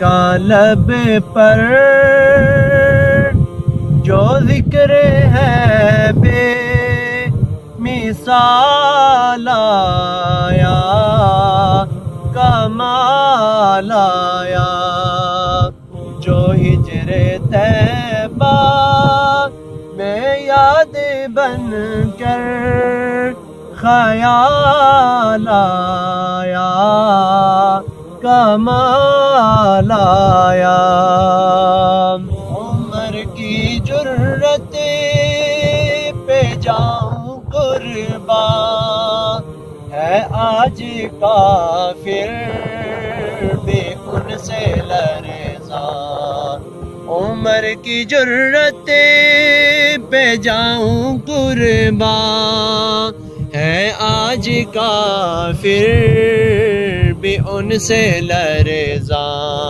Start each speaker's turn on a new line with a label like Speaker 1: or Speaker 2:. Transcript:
Speaker 1: کا لب پر جو ذکر ہے بے مثال آیا، کمال آیا، جو ہجر طیبہ میں یاد بن کر خیال آیا، کمال آیا۔ عمر کی جرت پہ جاؤں قربان، ہے آج کافر بھی ان سے لرزاں۔ عمر کی جرت پہ جاؤں قربان، ہے آج کافر بھی ان سے لرزاں۔